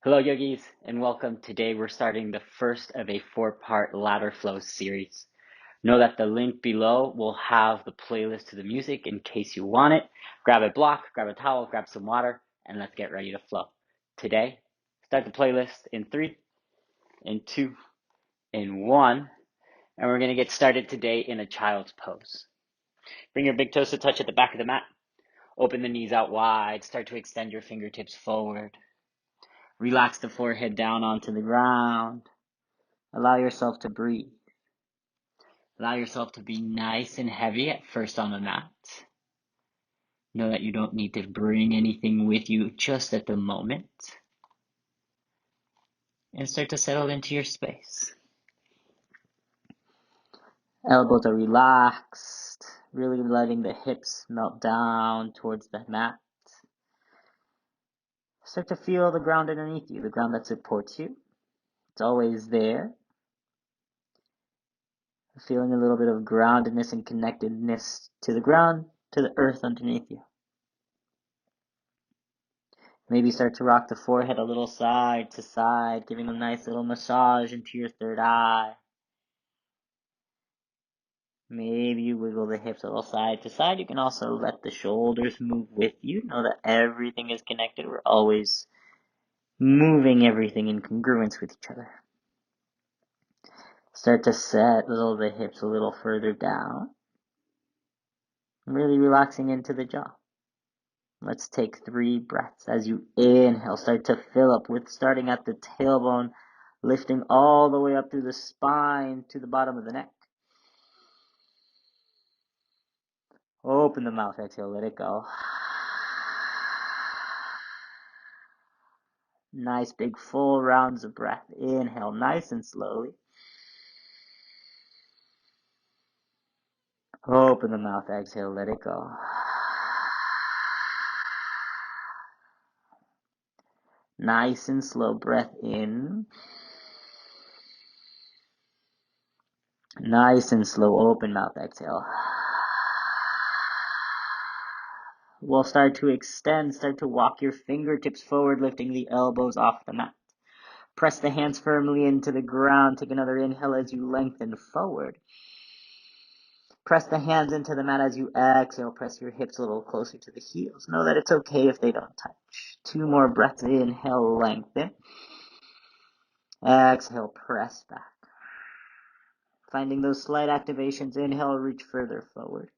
Hello, yogis, and welcome. Today we're starting the first of a four-part ladder flow series. Know that the link below will have the playlist to the music in case you want it. Grab a block, grab a towel, grab some water, and let's get ready to flow. Today, start the playlist in 3, in 2, in 1, and we're going to get started today in a child's pose. Bring your big toes to touch at the back of the mat. Open the knees out wide. Start to extend your fingertips forward. Relax the forehead down onto the ground. Allow yourself to breathe. Allow yourself to be nice and heavy at first on the mat. Know that you don't need to bring anything with you just at the moment. And start to settle into your space. Elbows are relaxed, really letting the hips melt down towards the mat. Start to feel the ground underneath you, the ground that supports you. It's always there. Feeling a little bit of groundedness and connectedness to the ground, to the earth underneath you. Maybe start to rock the forehead a little side to side, giving a nice little massage into your third eye. Maybe you wiggle the hips a little side to side. You can also let the shoulders move with you. Know that everything is connected. We're always moving everything in congruence with each other. Start to settle the hips a little further down. Really relaxing into the jaw. Let's take 3 breaths. As you inhale, start to fill up with starting at the tailbone, lifting all the way up through the spine to the bottom of the neck. Open the mouth, exhale, let it go. Nice big full rounds of breath. Inhale nice and slowly. Open the mouth, exhale, let it go. Nice and slow breath in. Nice and slow open mouth, exhale. We'll start to extend, start to walk your fingertips forward, lifting the elbows off the mat. Press the hands firmly into the ground. Take another inhale as you lengthen forward. Press the hands into the mat as you exhale. Press your hips a little closer to the heels. Know that it's okay if they don't touch. 2 more breaths. Inhale, lengthen. Exhale, press back. Finding those slight activations. Inhale, reach further forward.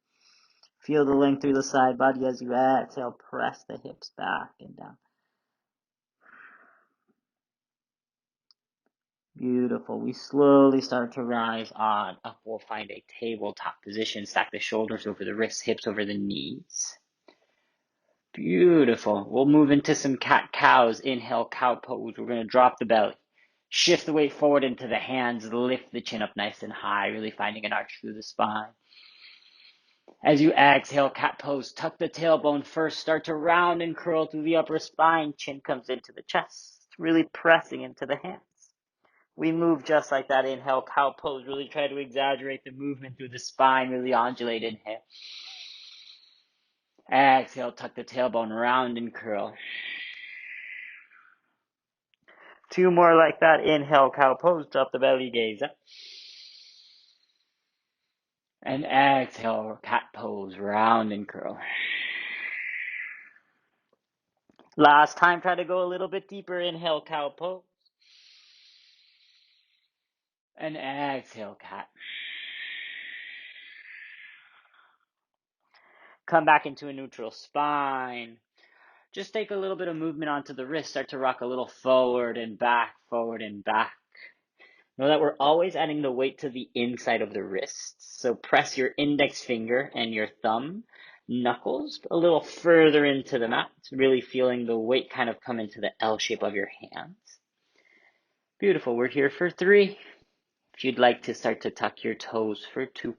Feel the length through the side body as you exhale. Press the hips back and down. Beautiful. We slowly start to rise on up. We'll find a tabletop position. Stack the shoulders over the wrists, hips over the knees. Beautiful. We'll move into some cat-cows. Inhale, cow pose. We're going to drop the belly. Shift the weight forward into the hands. Lift the chin up nice and high, really finding an arch through the spine. As you exhale, cat pose, tuck the tailbone first. Start to round and curl through the upper spine. Chin comes into the chest, really pressing into the hands. We move just like that. Inhale, cow pose. Really try to exaggerate the movement through the spine. Really undulate. Inhale. Exhale, tuck the tailbone, round and curl. 2 more like that. Inhale, cow pose. Drop the belly, gaze up. And exhale, cat pose, round and curl. Last time, try to go a little bit deeper. Inhale, cow pose. And exhale, cat. Come back into a neutral spine. Just take a little bit of movement onto the wrist. Start to rock a little forward and back, forward and back. Know that we're always adding the weight to the inside of the wrists. So press your index finger and your thumb knuckles a little further into the mat. Really feeling the weight kind of come into the L shape of your hands. Beautiful. We're here for 3. If you'd like to start to tuck your toes for 2.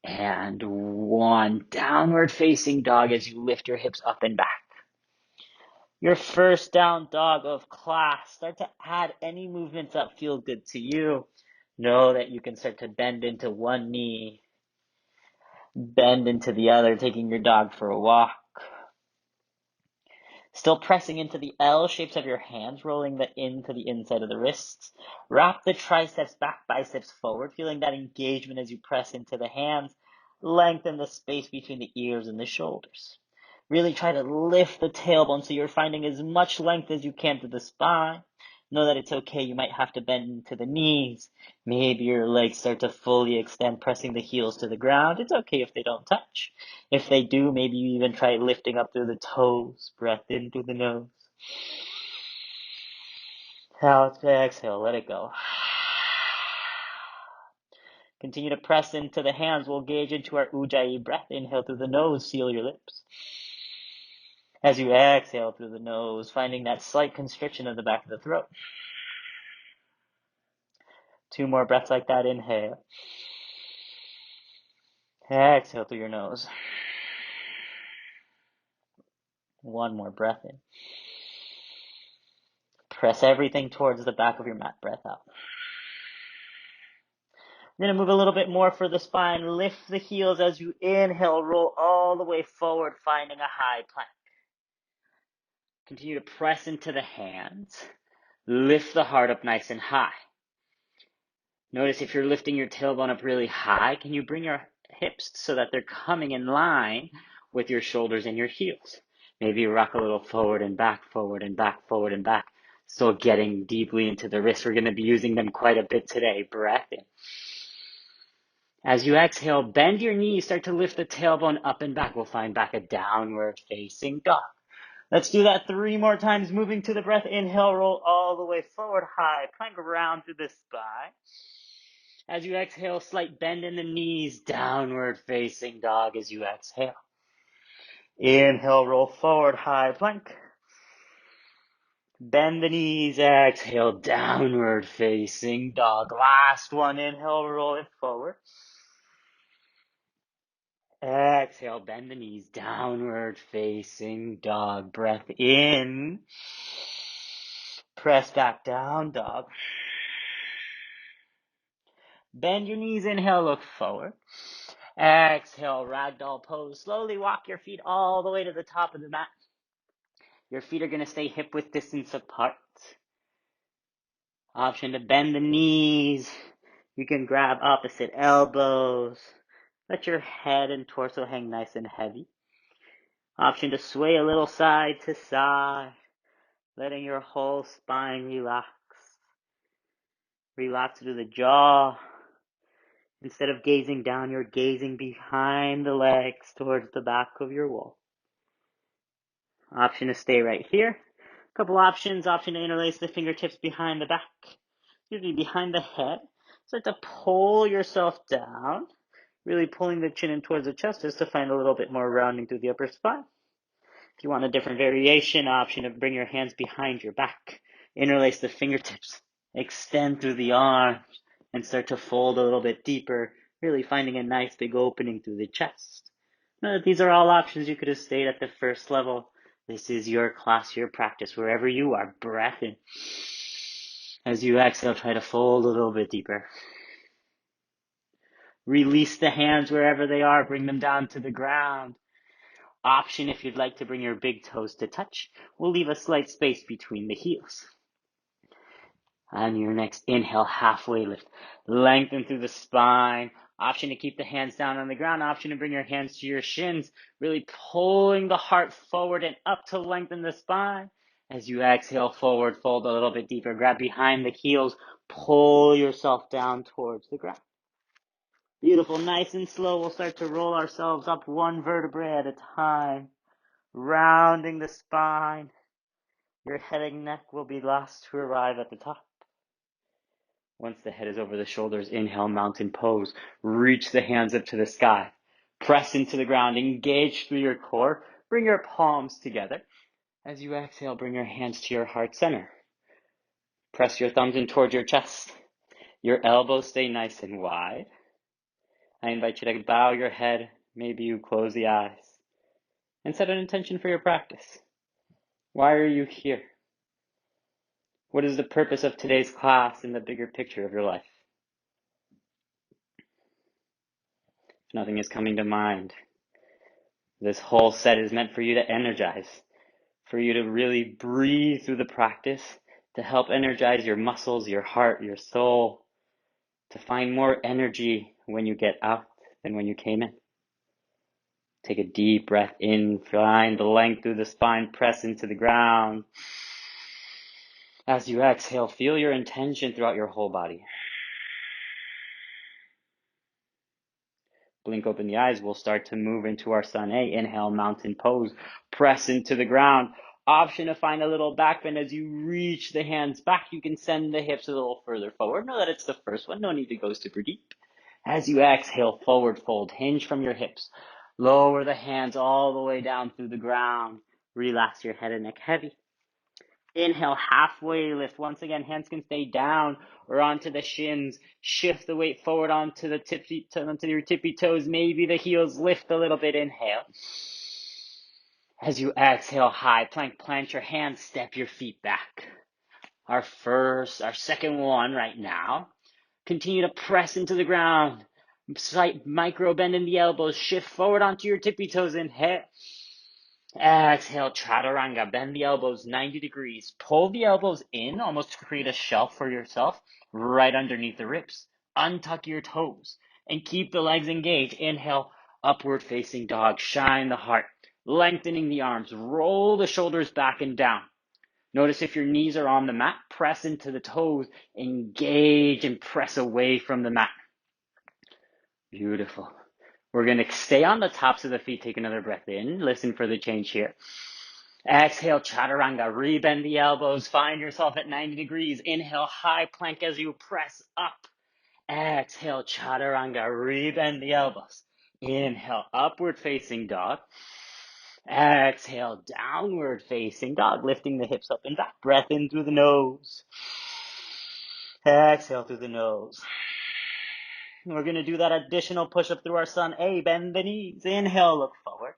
And 1. Downward facing dog as you lift your hips up and back. Your first down dog of class. Start to add any movements that feel good to you. Know that you can start to bend into one knee, bend into the other, taking your dog for a walk. Still pressing into the L shapes of your hands, rolling into the inside of the wrists. Wrap the triceps back, biceps forward, feeling that engagement as you press into the hands. Lengthen the space between the ears and the shoulders. Really try to lift the tailbone so you're finding as much length as you can to the spine. Know that it's okay. You might have to bend into the knees. Maybe your legs start to fully extend, pressing the heels to the ground. It's okay if they don't touch. If they do, maybe you even try lifting up through the toes. Breath in through the nose. Out, exhale, let it go. Continue to press into the hands. We'll gauge into our Ujjayi breath. Inhale through the nose, seal your lips. As you exhale through the nose, finding that slight constriction of the back of the throat. 2 more breaths like that. Inhale. Exhale through your nose. 1 more breath in. Press everything towards the back of your mat. Breath out. We're going to move a little bit more for the spine. Lift the heels as you inhale. Roll all the way forward, finding a high plank. Continue to press into the hands. Lift the heart up nice and high. Notice if you're lifting your tailbone up really high, can you bring your hips so that they're coming in line with your shoulders and your heels? Maybe rock a little forward and back, forward and back, forward and back. Still getting deeply into the wrists. We're going to be using them quite a bit today. Breath in. As you exhale, bend your knees, start to lift the tailbone up and back. We'll find back a downward facing dog. Let's do that 3 more times, moving to the breath. Inhale, roll all the way forward, high plank around through the spine. As you exhale, slight bend in the knees, downward facing dog as you exhale. Inhale, roll forward, high plank. Bend the knees, exhale, downward facing dog. Last one, inhale, roll it forward. Exhale, bend the knees, downward facing dog. Breath in. Press back down, dog. Bend your knees, inhale, look forward. Exhale, ragdoll pose. Slowly walk your feet all the way to the top of the mat. Your feet are going to stay hip-width distance apart. Option to bend the knees. You can grab opposite elbows. Let your head and torso hang nice and heavy. Option to sway a little side to side, letting your whole spine relax. Relax through the jaw. Instead of gazing down, you're gazing behind the legs towards the back of your wall. Option to stay right here. Couple options. Option to interlace the fingertips behind the back, usually behind the head. Start to pull yourself down, really pulling the chin in towards the chest just to find a little bit more rounding through the upper spine. If you want a different variation, option to bring your hands behind your back, interlace the fingertips, extend through the arms, and start to fold a little bit deeper, really finding a nice big opening through the chest. Now, these are all options you could have stayed at the first level. This is your class, your practice, wherever you are. Breath in. As you exhale, try to fold a little bit deeper. Release the hands wherever they are. Bring them down to the ground. Option if you'd like to bring your big toes to touch. We'll leave a slight space between the heels. On your next inhale, halfway lift. Lengthen through the spine. Option to keep the hands down on the ground. Option to bring your hands to your shins. Really pulling the heart forward and up to lengthen the spine. As you exhale forward, fold a little bit deeper. Grab behind the heels. Pull yourself down towards the ground. Beautiful. Nice and slow. We'll start to roll ourselves up 1 vertebrae at a time. Rounding the spine. Your head and neck will be last to arrive at the top. Once the head is over the shoulders, inhale, mountain pose. Reach the hands up to the sky. Press into the ground. Engage through your core. Bring your palms together. As you exhale, bring your hands to your heart center. Press your thumbs in towards your chest. Your elbows stay nice and wide. I invite you to bow your head. Maybe you close the eyes. And set an intention for your practice. Why are you here? What is the purpose of today's class in the bigger picture of your life? If nothing is coming to mind, this whole set is meant for you to energize, for you to really breathe through the practice, to help energize your muscles, your heart, your soul, to find more energy when you get out than when you came in. Take a deep breath in, find the length through the spine, press into the ground. As you exhale, feel your intention throughout your whole body. Blink open the eyes, we'll start to move into our Sun A. Inhale, mountain pose, press into the ground. Option to find a little back bend as you reach the hands back. You can send the hips a little further forward. Know that it's the first one, no need to go super deep. As you exhale, forward fold, hinge from your hips. Lower the hands all the way down through the ground. Relax your head and neck heavy. Inhale, halfway lift. Once again, hands can stay down or onto the shins. Shift the weight forward onto your tippy toes. Maybe the heels lift a little bit. Inhale. As you exhale, high plank, plant your hands, step your feet back. Our second one right now. Continue to press into the ground. Slight micro bend in the elbows. Shift forward onto your tippy toes. Inhale. Exhale, chaturanga. Bend the elbows 90 degrees. Pull the elbows in, almost create a shelf for yourself right underneath the ribs. Untuck your toes and keep the legs engaged. Inhale, upward facing dog. Shine the heart, lengthening the arms. Roll the shoulders back and down. Notice if your knees are on the mat, press into the toes, engage and press away from the mat. Beautiful. We're going to stay on the tops of the feet. Take another breath in. Listen for the change here. Exhale, chaturanga. Rebend the elbows. Find yourself at 90 degrees. Inhale, high plank as you press up. Exhale, chaturanga. Rebend the elbows. Inhale, upward facing dog. Exhale, downward facing dog. Lifting the hips up and back. Breath in through the nose. Exhale through the nose. We're going to do that additional push-up through our Sun A. Bend the knees. Inhale, look forward.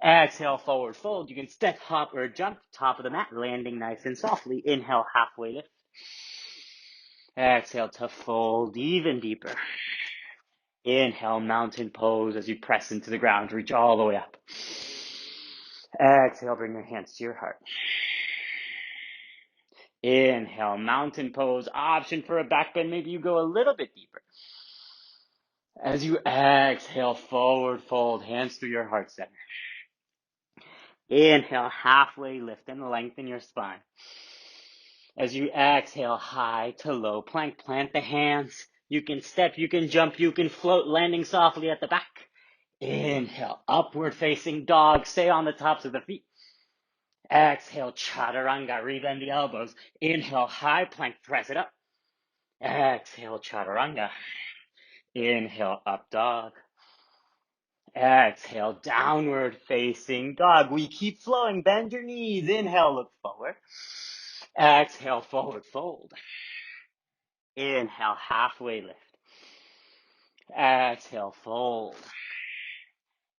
Exhale, forward fold. You can step, hop, or jump. Top of the mat, landing nice and softly. Inhale, halfway lift. Exhale to fold even deeper. Inhale, mountain pose as you press into the ground. Reach all the way up. Exhale, bring your hands to your heart. Inhale, mountain pose. Option for a back bend. Maybe you go a little bit deeper. As you exhale, forward fold, hands through your heart center. Inhale, halfway lift and lengthen your spine. As you exhale, high to low plank, plant the hands. You can step, you can jump, you can float, landing softly at the back. Inhale, upward facing dog, stay on the tops of the feet. Exhale, chaturanga, rebend the elbows. Inhale, high plank, press it up. Exhale, chaturanga. Inhale, up dog. Exhale, downward facing dog. We keep flowing. Bend your knees. Inhale, look forward. Exhale, forward fold. Inhale, halfway lift. Exhale, fold.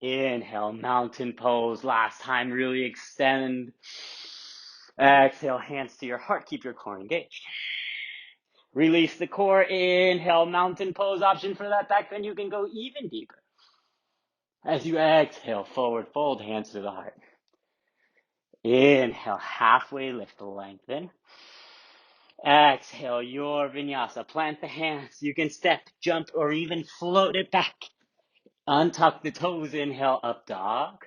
Inhale, mountain pose. Last time, really extend. Exhale, hands to your heart. Keep your core engaged. Release the core. Inhale, mountain pose. Option for that back bend. You can go even deeper. As you exhale, forward fold, hands to the heart. Inhale, halfway lift, lengthen. Exhale, your vinyasa. Plant the hands. You can step, jump, or even float it back. Untuck the toes. Inhale, up dog.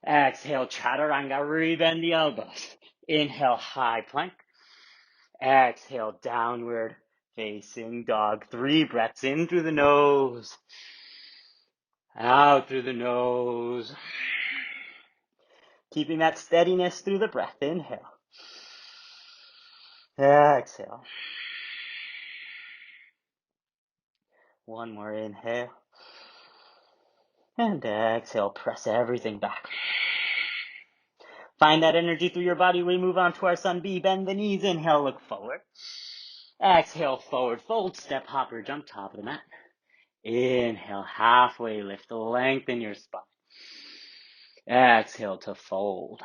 Exhale, chaturanga. Rebend the elbows. Inhale, high plank. Exhale, downward facing dog. 3 breaths in through the nose. Out through the nose. Keeping that steadiness through the breath. Inhale. Exhale. One more inhale. And exhale. Press everything back. Find that energy through your body. We move on to our Sun B. Bend the knees. Inhale, look forward. Exhale, forward fold. Step, hop, or jump, top of the mat. Inhale, halfway lift. Lengthen your spine. Exhale to fold.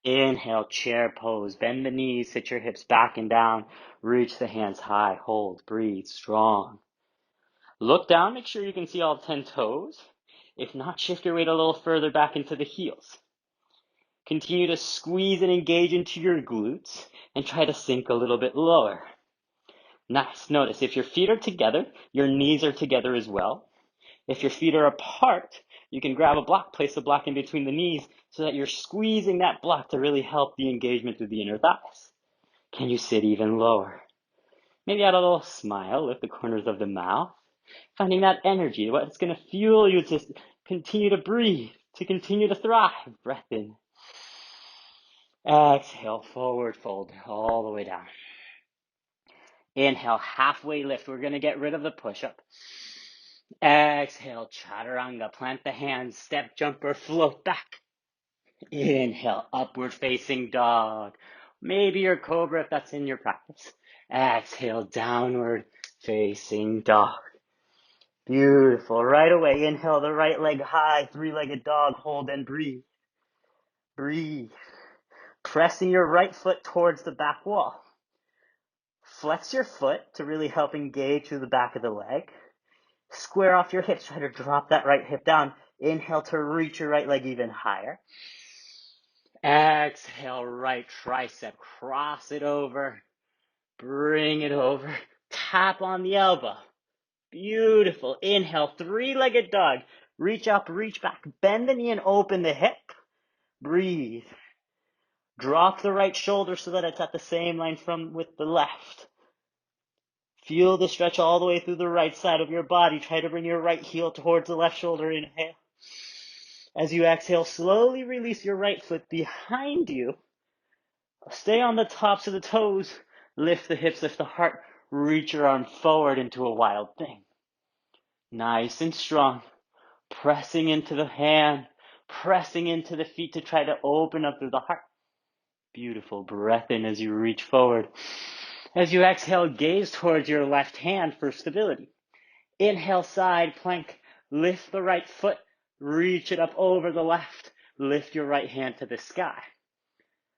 Inhale, chair pose. Bend the knees, sit your hips back and down. Reach the hands high. Hold, breathe, strong. Look down, make sure you can see all 10 toes. If not, shift your weight a little further back into the heels. Continue to squeeze and engage into your glutes and try to sink a little bit lower. Nice. Notice if your feet are together, your knees are together as well. If your feet are apart, you can grab a block, place a block in between the knees so that you're squeezing that block to really help the engagement through the inner thighs. Can you sit even lower? Maybe add a little smile, lift the corners of the mouth, finding that energy, what's going to fuel you to continue to breathe, to continue to thrive. Breath in. Exhale, forward fold all the way down. Inhale, halfway lift. We're going to get rid of the push-up. Exhale, chaturanga. Plant the hands, step, jump, or float back. Inhale, upward facing dog. Maybe your cobra if that's in your practice. Exhale, downward facing dog. Beautiful. Right away, inhale the right leg high, three-legged dog, hold and breathe. Breathe. Pressing your right foot towards the back wall. Flex your foot to really help engage through the back of the leg. Square off your hips. Try to drop that right hip down. Inhale to reach your right leg even higher. Exhale, right tricep. Cross it over. Bring it over. Tap on the elbow. Beautiful. Inhale, three-legged dog. Reach up, reach back. Bend the knee and open the hip. Breathe. Drop the right shoulder so that it's at the same line with the left. Feel the stretch all the way through the right side of your body. Try to bring your right heel towards the left shoulder. Inhale. As you exhale, slowly release your right foot behind you. Stay on the tops of the toes. Lift the hips, lift the heart. Reach your arm forward into a wild thing. Nice and strong. Pressing into the hand. Pressing into the feet to try to open up through the heart. Beautiful. Breath in as you reach forward. As you exhale, gaze towards your left hand for stability. Inhale, side plank. Lift the right foot. Reach it up over the left. Lift your right hand to the sky.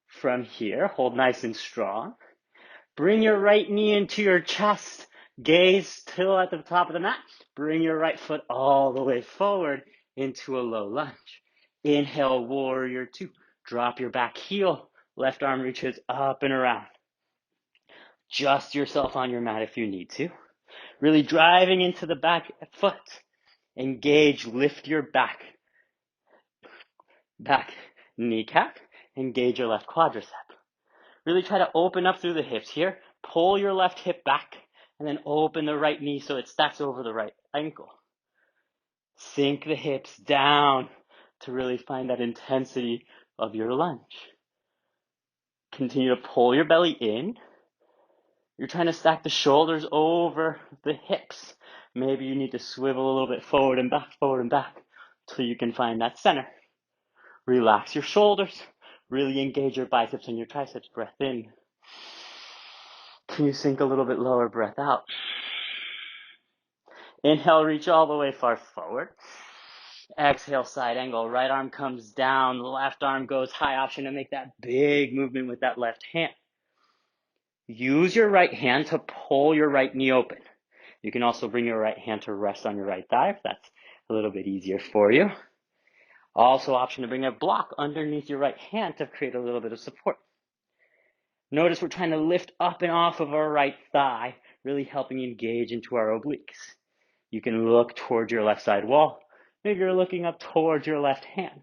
From here, hold nice and strong. Bring your right knee into your chest. Gaze still at the top of the mat. Bring your right foot all the way forward into a low lunge. Inhale, warrior two. Drop your back heel. Left arm reaches up and around. Adjust yourself on your mat if you need to. Really driving into the back foot. Engage, lift your back kneecap. Engage your left quadricep. Really try to open up through the hips here. Pull your left hip back and then open the right knee so it stacks over the right ankle. Sink the hips down to really find that intensity of your lunge. Continue to pull your belly in. You're trying to stack the shoulders over the hips. Maybe you need to swivel a little bit forward and back till you can find that center. Relax your shoulders. Really engage your biceps and your triceps. Breath in. Can you sink a little bit lower? Breath out. Inhale, reach all the way far forward. Exhale, side angle. Right arm comes down. Left arm goes high. Option to make that big movement with that left hand. Use your right hand to pull your right knee open. You can also bring your right hand to rest on your right thigh if that's a little bit easier for you. Also, option to bring a block underneath your right hand to create a little bit of support. Notice we're trying to lift up and off of our right thigh, really helping engage into our obliques. You can look towards your left side wall. Maybe you're looking up towards your left hand.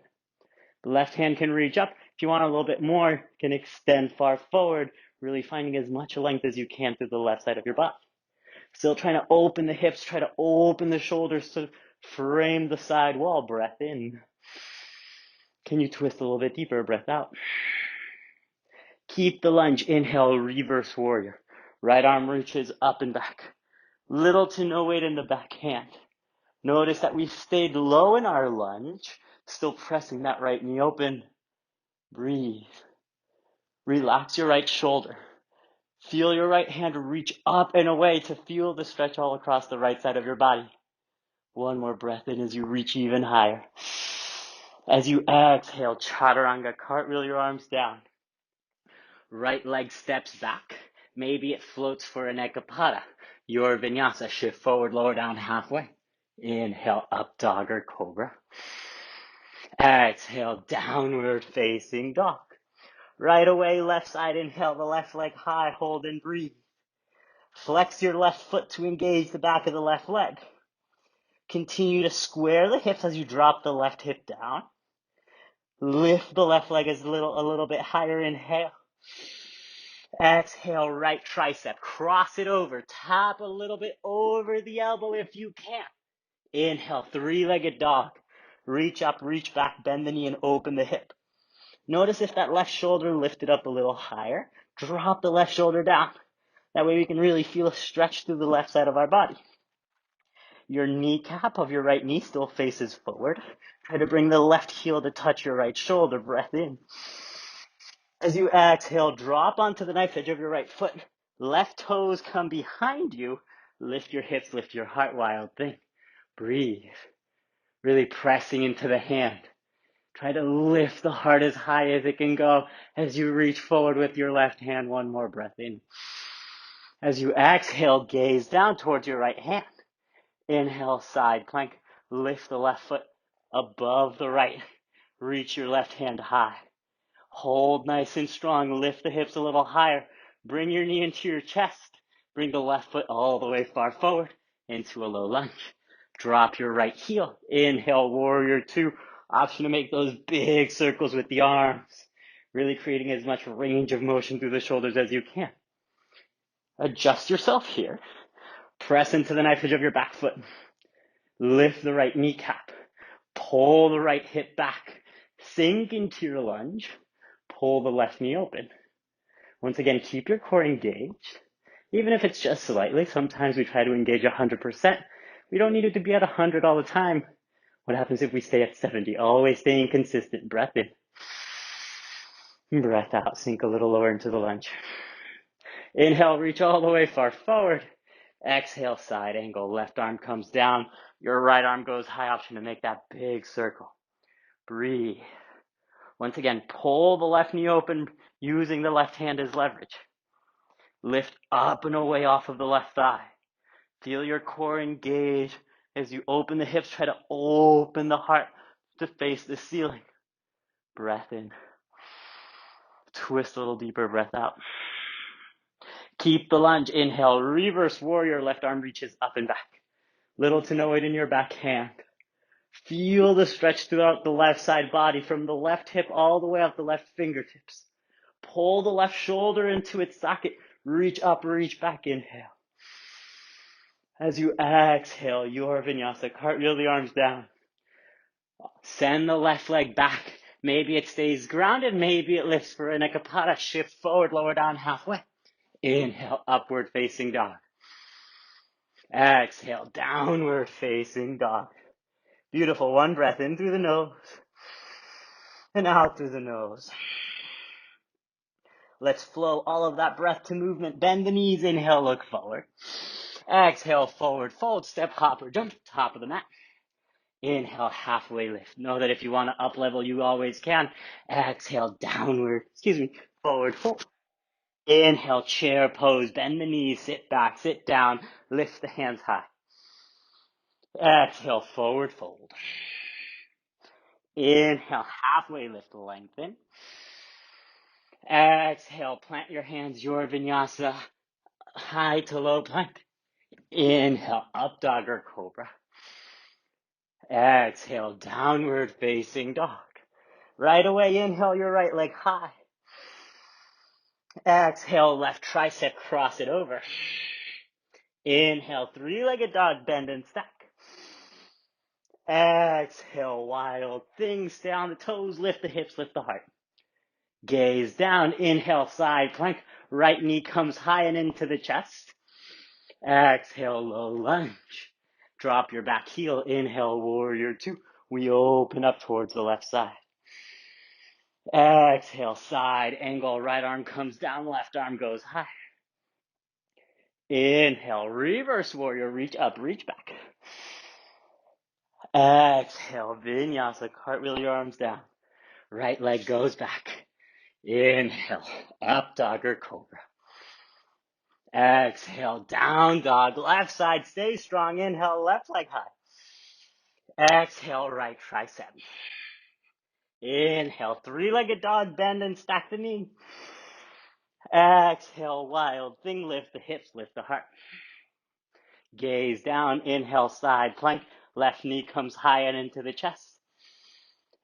The left hand can reach up. If you want a little bit more, you can extend far forward, really finding as much length as you can through the left side of your body. Still trying to open the hips, try to open the shoulders to frame the side wall. Breath in. Can you twist a little bit deeper? Breath out. Keep the lunge. Inhale, reverse warrior. Right arm reaches up and back. Little to no weight in the back hand. Notice that we've stayed low in our lunge, still pressing that right knee open. Breathe. Relax your right shoulder. Feel your right hand reach up and away to feel the stretch all across the right side of your body. One more breath in as you reach even higher. As you exhale, chaturanga, cartwheel your arms down. Right leg steps back. Maybe it floats for an ekapada. Your vinyasa, shift forward, lower down halfway. Inhale, up dog or cobra. Exhale, downward facing dog. Right away, left side, inhale the left leg high, hold and breathe. Flex your left foot to engage the back of the left leg. Continue to square the hips as you drop the left hip down. Lift the left leg a little bit higher, inhale. Exhale, right tricep, cross it over, tap a little bit over the elbow if you can. Inhale, three-legged dog. Reach up, reach back, bend the knee and open the hip. Notice if that left shoulder lifted up a little higher, drop the left shoulder down. That way we can really feel a stretch through the left side of our body. Your kneecap of your right knee still faces forward. Try to bring the left heel to touch your right shoulder. Breath in. As you exhale, drop onto the knife edge of your right foot. Left toes come behind you. Lift your hips, lift your heart, wild thing. Breathe. Really pressing into the hand. Try to lift the heart as high as it can go as you reach forward with your left hand. One more breath in. As you exhale, gaze down towards your right hand. Inhale, side plank. Lift the left foot above the right. Reach your left hand high. Hold nice and strong. Lift the hips a little higher. Bring your knee into your chest. Bring the left foot all the way far forward into a low lunge. Drop your right heel. Inhale, warrior two. Option to make those big circles with the arms. Really creating as much range of motion through the shoulders as you can. Adjust yourself here. Press into the knife edge of your back foot. Lift the right kneecap. Pull the right hip back. Sink into your lunge. Pull the left knee open. Once again, keep your core engaged. Even if it's just slightly, sometimes we try to engage 100%. We don't need it to be at 100 all the time. What happens if we stay at 70? Always staying consistent. Breath in. Breath out. Sink a little lower into the lunge. Inhale, reach all the way far forward. Exhale, side angle. Left arm comes down. Your right arm goes high. Option to make that big circle. Breathe. Once again, pull the left knee open using the left hand as leverage. Lift up and away off of the left thigh. Feel your core engage as you open the hips. Try to open the heart to face the ceiling. Breath in. Twist a little deeper, breath out. Keep the lunge. Inhale, reverse warrior. Left arm reaches up and back. Little to no weight in your back hand. Feel the stretch throughout the left side body from the left hip all the way up the left fingertips. Pull the left shoulder into its socket. Reach up, reach back. Inhale. As you exhale, your vinyasa, cartwheel the arms down. Send the left leg back. Maybe it stays grounded. Maybe it lifts for a nekapada. Shift forward, lower down halfway. Inhale, upward facing dog. Exhale, downward facing dog. Beautiful. One breath in through the nose and out through the nose. Let's flow all of that breath to movement. Bend the knees. Inhale, look forward. Exhale, forward fold, step hopper, jump to the top of the mat. Inhale, halfway lift. Know that if you want to up level, you always can. Exhale, forward fold. Inhale, chair pose, bend the knees, sit back, sit down, lift the hands high. Exhale, forward fold. Inhale, halfway lift, lengthen. Exhale, plant your hands, your vinyasa, high to low plank. Inhale, up dog or cobra. Exhale, downward facing dog. Right away, inhale your right leg high. Exhale, left tricep, cross it over. Inhale, three-legged dog, bend and stack. Exhale, wild thing, stay on the toes, lift the hips, lift the heart. Gaze down, inhale, side plank, right knee comes high and into the chest. Exhale, low lunge. Drop your back heel, inhale, warrior two. We open up towards the left side. Exhale, side angle, right arm comes down, left arm goes high. Inhale, reverse warrior, reach up, reach back. Exhale, vinyasa, cartwheel your arms down. Right leg goes back. Inhale, up dog or cobra. Exhale, down dog, left side, stay strong. Inhale, left leg high. Exhale, right tricep. Inhale, three-legged dog, bend and stack the knee. Exhale, wild thing, lift the hips, lift the heart. Gaze down, inhale, side plank. Left knee comes high and into the chest.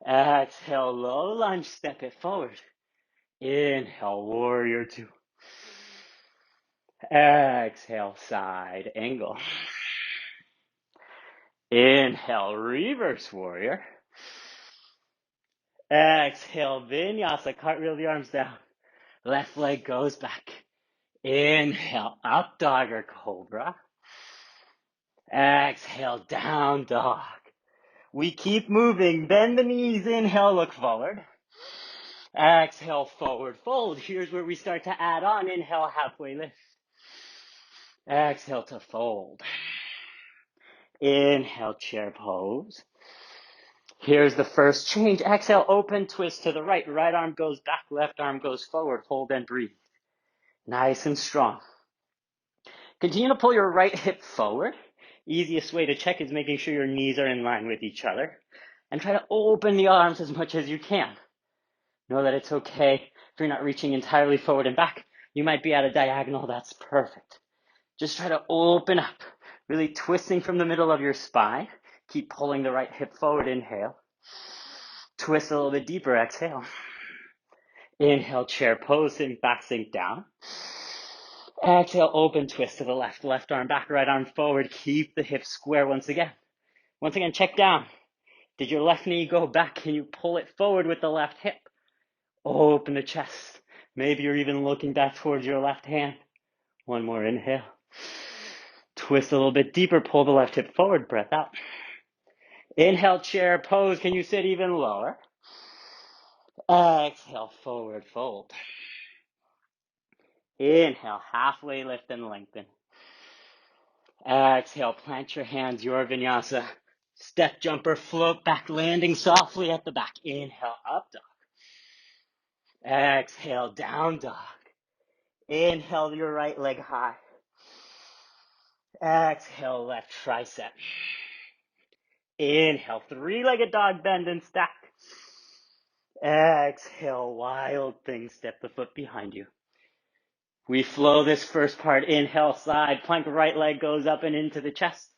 Exhale, low lunge, step it forward. Inhale, warrior two. Exhale, side angle. Inhale, reverse warrior. Exhale, vinyasa, cartwheel the arms down. Left leg goes back. Inhale, up dog or cobra. Exhale, down dog. We keep moving. Bend the knees. Inhale, look forward. Exhale, forward fold. Here's where we start to add on. Inhale, halfway lift. Exhale to fold. Inhale, chair pose. Here's the first change. Exhale, open, twist to the right. Right arm goes back, left arm goes forward. Hold and breathe. Nice and strong. Continue to pull your right hip forward. Easiest way to check is making sure your knees are in line with each other. And try to open the arms as much as you can. Know that it's okay if you're not reaching entirely forward and back. You might be at a diagonal. That's perfect. Just try to open up. Really twisting from the middle of your spine. Keep pulling the right hip forward. Inhale. Twist a little bit deeper. Exhale. Inhale, chair pose, sink back, sink down. Exhale, open twist to the left. Left arm back, right arm forward. Keep the hips square once again. Once again, check down. Did your left knee go back? Can you pull it forward with the left hip? Open the chest. Maybe you're even looking back towards your left hand. One more inhale. Twist a little bit deeper. Pull the left hip forward. Breath out. Inhale, chair pose. Can you sit even lower? Exhale, forward fold. Inhale, halfway lift and lengthen. Exhale, plant your hands, your vinyasa. Step jumper, float back, landing softly at the back. Inhale, up dog. Exhale, down dog. Inhale, your right leg high. Exhale, left tricep. Inhale, three-legged dog, bend and stack. Exhale, wild thing, step the foot behind you. We flow this first part. Inhale, side plank, right leg goes up and into the chest.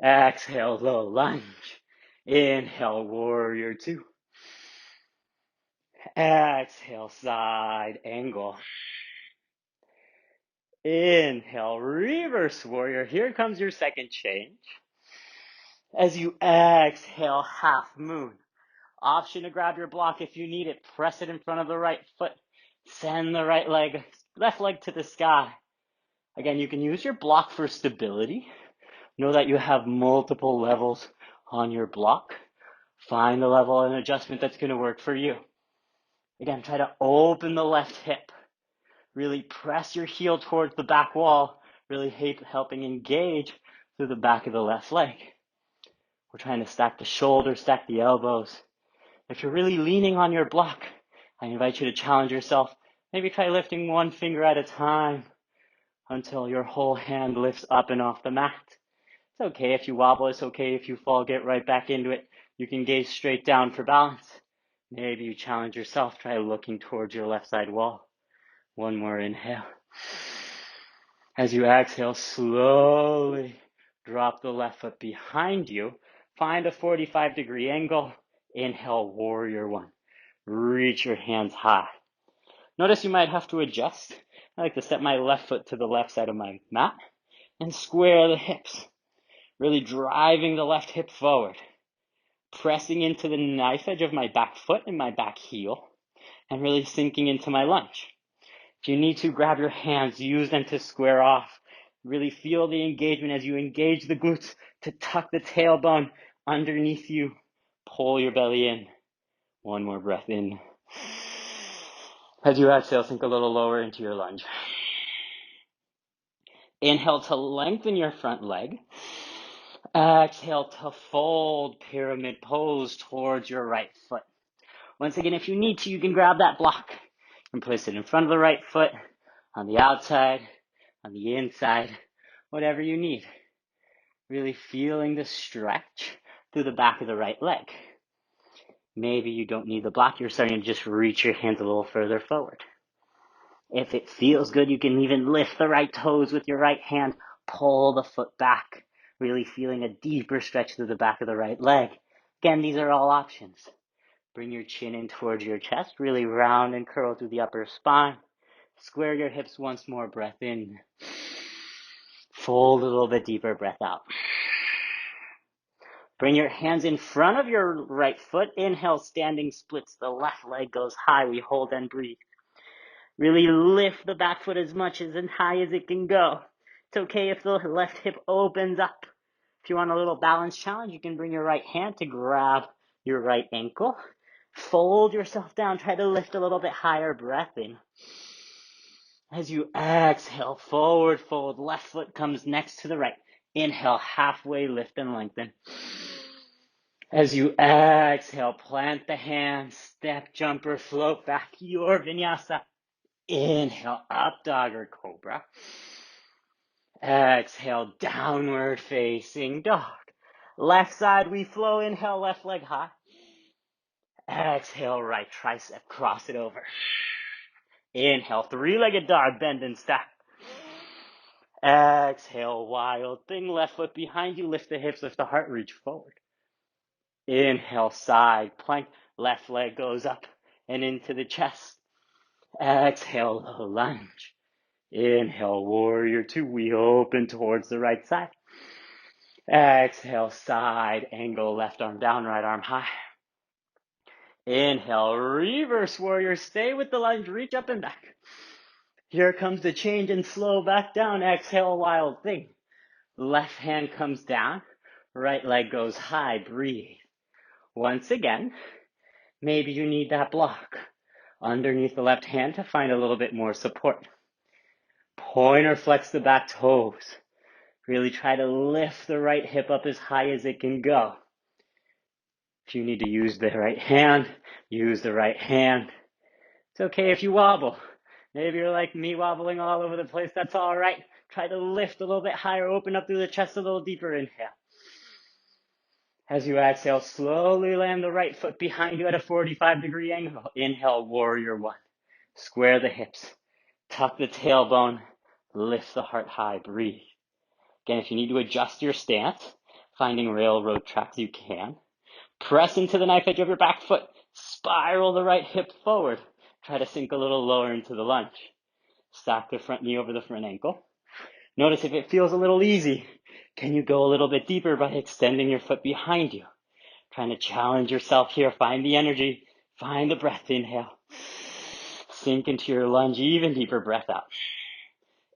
Exhale, low lunge. Inhale, warrior two. Exhale, side angle. Inhale, reverse warrior. Here comes your second change. As you exhale, half moon. Option to grab your block if you need it. Press it in front of the right foot. Send the left leg to the sky. Again, you can use your block for stability. Know that you have multiple levels on your block. Find the level and adjustment that's going to work for you. Again, try to open the left hip. Really press your heel towards the back wall. Really helping engage through the back of the left leg. We're trying to stack the shoulders, stack the elbows. If you're really leaning on your block, I invite you to challenge yourself. Maybe try lifting one finger at a time until your whole hand lifts up and off the mat. It's okay if you wobble. It's okay if you fall. Get right back into it. You can gaze straight down for balance. Maybe you challenge yourself. Try looking towards your left side wall. One more inhale. As you exhale, slowly drop the left foot behind you. Find a 45-degree angle. Inhale, warrior one. Reach your hands high. Notice you might have to adjust. I like to step my left foot to the left side of my mat and square the hips. Really driving the left hip forward. Pressing into the knife edge of my back foot and my back heel. And really sinking into my lunge. If you need to, grab your hands. Use them to square off. Really feel the engagement as you engage the glutes to tuck the tailbone underneath you. Pull your belly in. One more breath in. As you exhale, sink a little lower into your lunge. Inhale to lengthen your front leg. Exhale to fold, pyramid pose towards your right foot. Once again, if you need to, you can grab that block and place it in front of the right foot, on the outside, on the inside, whatever you need. Really feeling the stretch through the back of the right leg. Maybe you don't need the block. You're starting to just reach your hands a little further forward. If it feels good, you can even lift the right toes with your right hand. Pull the foot back, really feeling a deeper stretch through the back of the right leg. Again, these are all options. Bring your chin in towards your chest, really round and curl through the upper spine. Square your hips once more, breath in. Fold a little bit deeper, breath out. Bring your hands in front of your right foot. Inhale, standing splits. The left leg goes high. We hold and breathe. Really lift the back foot as much as high as it can go. It's okay if the left hip opens up. If you want a little balance challenge, you can bring your right hand to grab your right ankle. Fold yourself down. Try to lift a little bit higher. Breath in. As you exhale, forward fold. Left foot comes next to the right. Inhale, halfway lift and lengthen. As you exhale, plant the hands, step, jump, or float back. Your vinyasa. Inhale, up dog or cobra. Exhale, downward facing dog. Left side, we flow. Inhale, left leg high. Exhale, right tricep, cross it over. Inhale, three-legged dog, bend and stack. Exhale, wild thing, left foot behind you, lift the hips, lift the heart, reach forward. Inhale, side plank, left leg goes up and into the chest. Exhale, low lunge. Inhale, warrior two, we open towards the right side. Exhale, side angle, left arm down, right arm high. Inhale, reverse warrior, stay with the lunge, reach up and back. Here comes the change and slow back down. Exhale, wild thing. Left hand comes down, right leg goes high, breathe. Once again, maybe you need that block underneath the left hand to find a little bit more support. Point or flex the back toes. Really try to lift the right hip up as high as it can go. If you need to use the right hand, use the right hand. It's okay if you wobble. Maybe you're like me, wobbling all over the place. That's all right. Try to lift a little bit higher, open up through the chest a little deeper. Inhale. As you exhale, slowly land the right foot behind you at a 45-degree angle. Inhale, warrior one. Square the hips. Tuck the tailbone. Lift the heart high. Breathe. Again, if you need to adjust your stance, finding railroad tracks, you can. Press into the knife edge of your back foot. Spiral the right hip forward. Try to sink a little lower into the lunge. Stack the front knee over the front ankle. Notice if it feels a little easy, can you go a little bit deeper by extending your foot behind you? Trying to challenge yourself here. Find the energy. Find the breath. Inhale. Sink into your lunge. Even deeper. Breath out.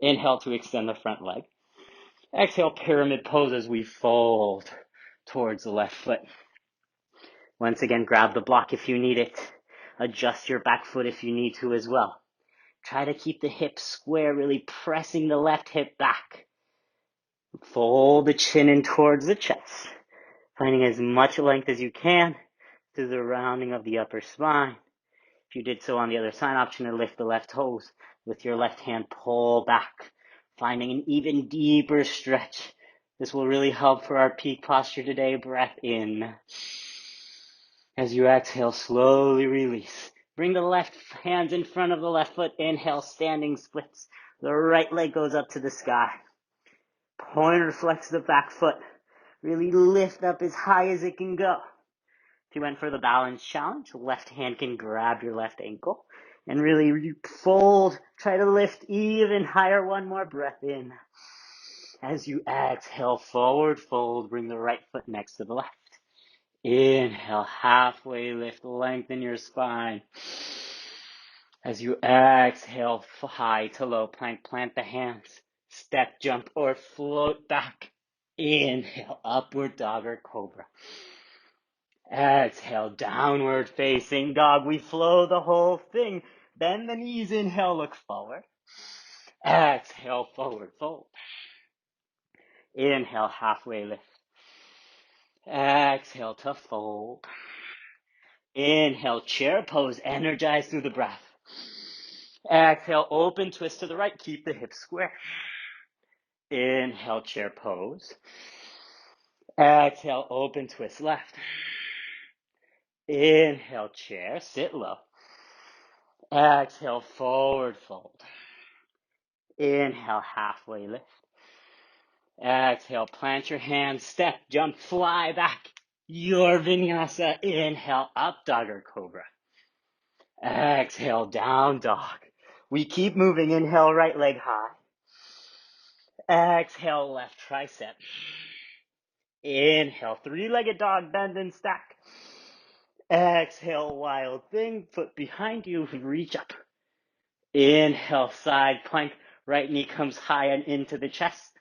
Inhale to extend the front leg. Exhale, pyramid pose as we fold towards the left foot. Once again, grab the block if you need it. Adjust your back foot if you need to as well. Try to keep the hips square, really pressing the left hip back. Fold the chin in towards the chest. Finding as much length as you can through the rounding of the upper spine. If you did so on the other side, option to lift the left toes. With your left hand, pull back. Finding an even deeper stretch. This will really help for our peak posture today. Breath in. As you exhale, slowly release. Bring the left hands in front of the left foot. Inhale, standing splits. The right leg goes up to the sky. Pointer flex the back foot. Really lift up as high as it can go. If you went for the balance challenge, left hand can grab your left ankle. And really fold. Try to lift even higher. One more breath in. As you exhale, forward fold. Bring the right foot next to the left. Inhale, halfway lift, lengthen your spine. As you exhale, high to low plank, plant the hands. Step, jump, or float back. Inhale, upward dog or cobra. Exhale, downward facing dog. We flow the whole thing. Bend the knees, inhale, look forward. Exhale, forward fold. Inhale, halfway lift. Exhale to fold. Inhale, chair pose, energize through the breath. Exhale, open twist to the right, keep the hips square. Inhale, chair pose. Exhale, open twist left. Inhale, chair, sit low. Exhale, forward fold. Inhale, halfway lift. Exhale, plant your hands, step, jump, fly back. Your vinyasa. Inhale, up dog or cobra. Exhale, down dog. We keep moving. Inhale, right leg high. Exhale, left tricep. Inhale, three-legged dog, bend and stack. Exhale, wild thing, foot behind you, reach up. Inhale, side plank, right knee comes high and into the chest.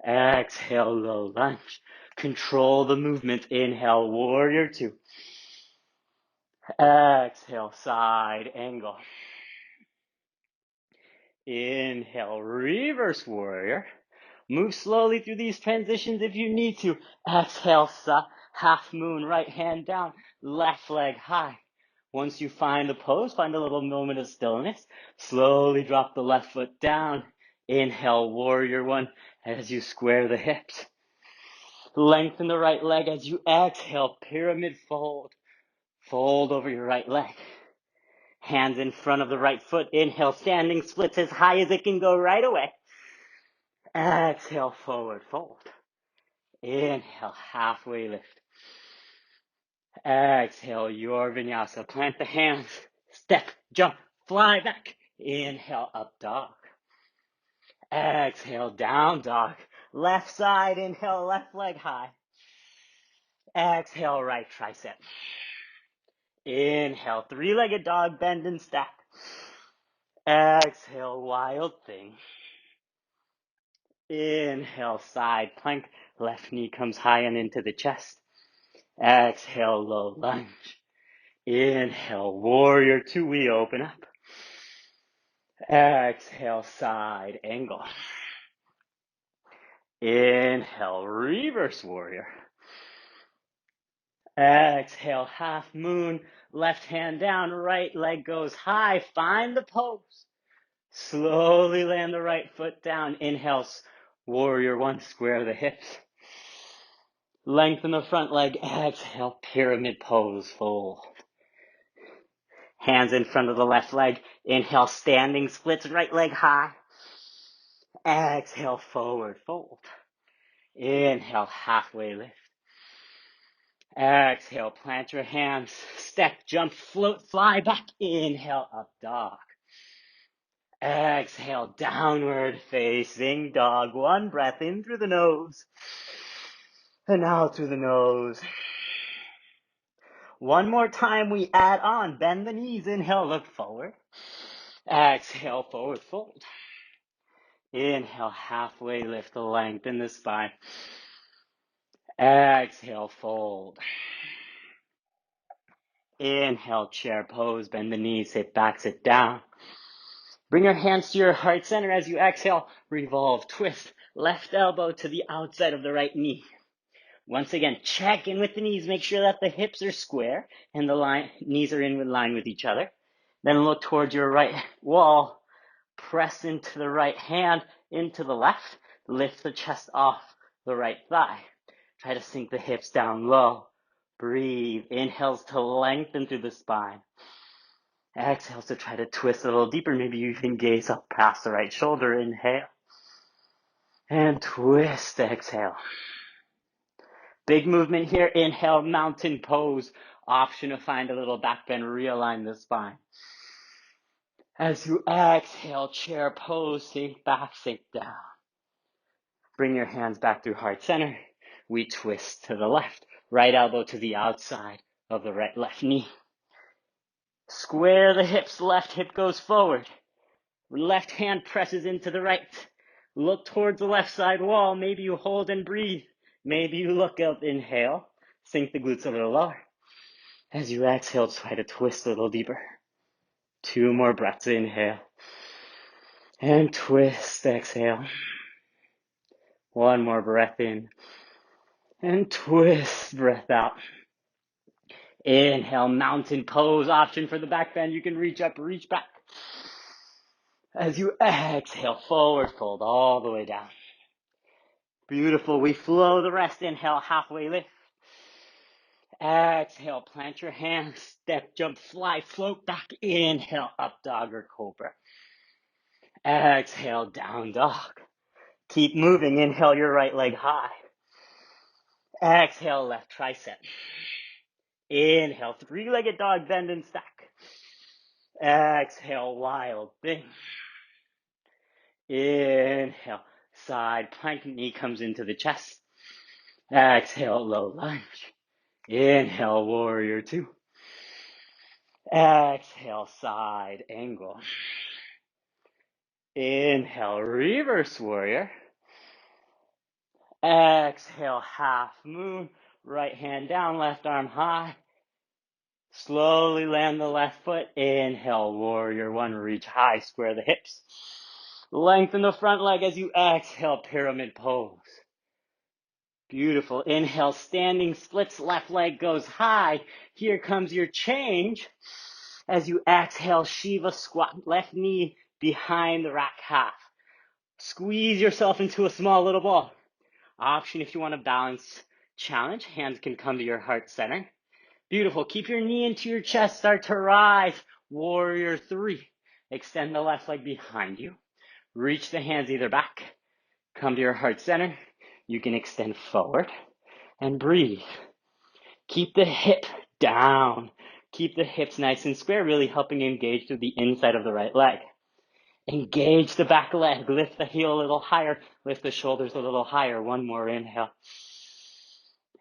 Exhale, low lunge. Control the movement. Inhale, warrior two. Exhale, side angle. Inhale, reverse warrior. Move slowly through these transitions if you need to. Exhale, half moon, right hand down, left leg high. Once you find the pose, find a little moment of stillness. Slowly drop the left foot down. Inhale, warrior one, as you square the hips. Lengthen the right leg as you exhale, pyramid fold. Fold over your right leg. Hands in front of the right foot. Inhale, standing splits as high as it can go right away. Exhale, forward fold. Inhale, halfway lift. Exhale, your vinyasa. Plant the hands. Step, jump, fly back. Inhale, up dog. Exhale, down dog. Left side, inhale, left leg high. Exhale, right tricep. Inhale, three-legged dog, bend and stack. Exhale, wild thing. Inhale, side plank. Left knee comes high and into the chest. Exhale, low lunge. Inhale, warrior two, we open up. Exhale, side angle. Inhale, reverse warrior. Exhale, half moon. Left hand down, right leg goes high. Find the pose. Slowly land the right foot down. Inhale, warrior one, square the hips. Lengthen the front leg. Exhale, pyramid pose, fold. Hands in front of the left leg. Inhale, standing splits, right leg high. Exhale, forward fold. Inhale, halfway lift. Exhale, plant your hands. Step, jump, float, fly back. Inhale, up dog. Exhale, downward facing dog. One breath in through the nose. And out through the nose. One more time, we add on. Bend the knees. Inhale, look forward. Exhale, forward fold. Inhale, halfway lift, lengthen the spine. Exhale, fold. Inhale, chair pose, bend the knees, sit back, sit down. Bring your hands to your heart center as you exhale. Revolve, twist, left elbow to the outside of the right knee. Once again, check in with the knees. Make sure that the hips are square and the knees are in line with each other. Then look towards your right wall. Press into the right hand, into the left. Lift the chest off the right thigh. Try to sink the hips down low. Breathe. Inhales to lengthen through the spine. Exhales to try to twist a little deeper. Maybe you can gaze up past the right shoulder. Inhale. And twist. Exhale. Big movement here. Inhale, mountain pose. Option to find a little back bend. Realign the spine. As you exhale, chair pose. Sink back, sink down. Bring your hands back through heart center. We twist to the left. Right elbow to the outside of the right left knee. Square the hips. Left hip goes forward. Left hand presses into the right. Look towards the left side wall. Maybe you hold and breathe. Maybe you look up. Inhale. Sink the glutes a little lower. As you exhale, try to twist a little deeper. 2 more breaths. Inhale. And twist. Exhale. 1 more breath in. And twist. Breath out. Inhale, mountain pose. Option for the back bend. You can reach up, reach back. As you exhale, forward fold all the way down. Beautiful. We flow the rest. Inhale, halfway lift. Exhale, plant your hands, step, jump, fly, float back. Inhale, up dog or cobra. Exhale, down dog. Keep moving. Inhale your right leg high. Exhale, left tricep. Inhale, three-legged dog, bend and stack. Exhale, wild thing. Inhale, side plank, knee comes into the chest. Exhale, low lunge. Inhale, warrior two. Exhale, side angle. Inhale, reverse warrior. Exhale, half moon. Right hand down, left arm high. Slowly land the left foot. Inhale, warrior one. Reach high, square the hips. Lengthen the front leg as you exhale, pyramid pose. Beautiful. Inhale, standing splits, left leg goes high. Here comes your change. As you exhale, Shiva squat, left knee behind the rack half. Squeeze yourself into a small little ball. Option if you want to balance challenge, hands can come to your heart center. Beautiful. Keep your knee into your chest, start to rise. Warrior three. Extend the left leg behind you. Reach the hands either back, come to your heart center. You can extend forward and breathe. Keep the hip down. Keep the hips nice and square, really helping engage through the inside of the right leg. Engage the back leg. Lift the heel a little higher. Lift the shoulders a little higher. One more inhale.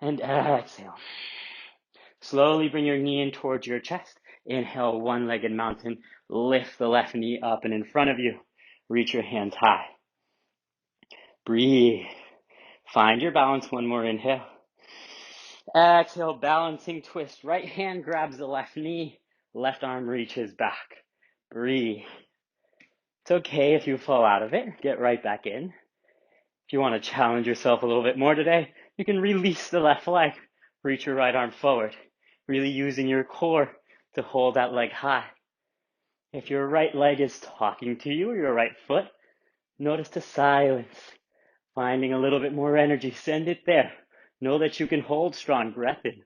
And exhale. Slowly bring your knee in towards your chest. Inhale, one-legged mountain. Lift the left knee up and in front of you. Reach your hands high. Breathe. Find your balance. One more inhale. Exhale, balancing twist. Right hand grabs the left knee. Left arm reaches back. Breathe. It's okay if you fall out of it. Get right back in. If you want to challenge yourself a little bit more today, you can release the left leg. Reach your right arm forward. Really using your core to hold that leg high. If your right leg is talking to you, or your right foot, notice the silence. Finding a little bit more energy, send it there. Know that you can hold strong. Breath in.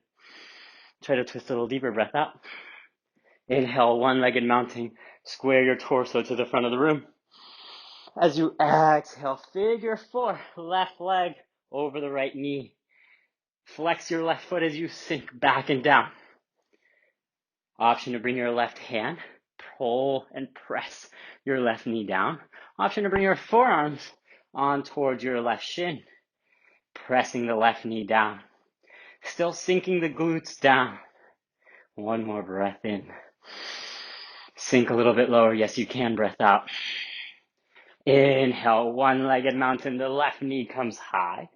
Try to twist a little deeper. Breath out. Inhale, one-legged mounting. Square your torso to the front of the room. As you exhale, figure four. Left leg over the right knee. Flex your left foot as you sink back and down. Option to bring your left hand, pull and press your left knee down. Option to bring your forearms on towards your left shin, pressing the left knee down. Still sinking the glutes down. One more breath in. Sink a little bit lower. Yes, you can. Breath out. Inhale, one-legged mountain. The left knee comes high.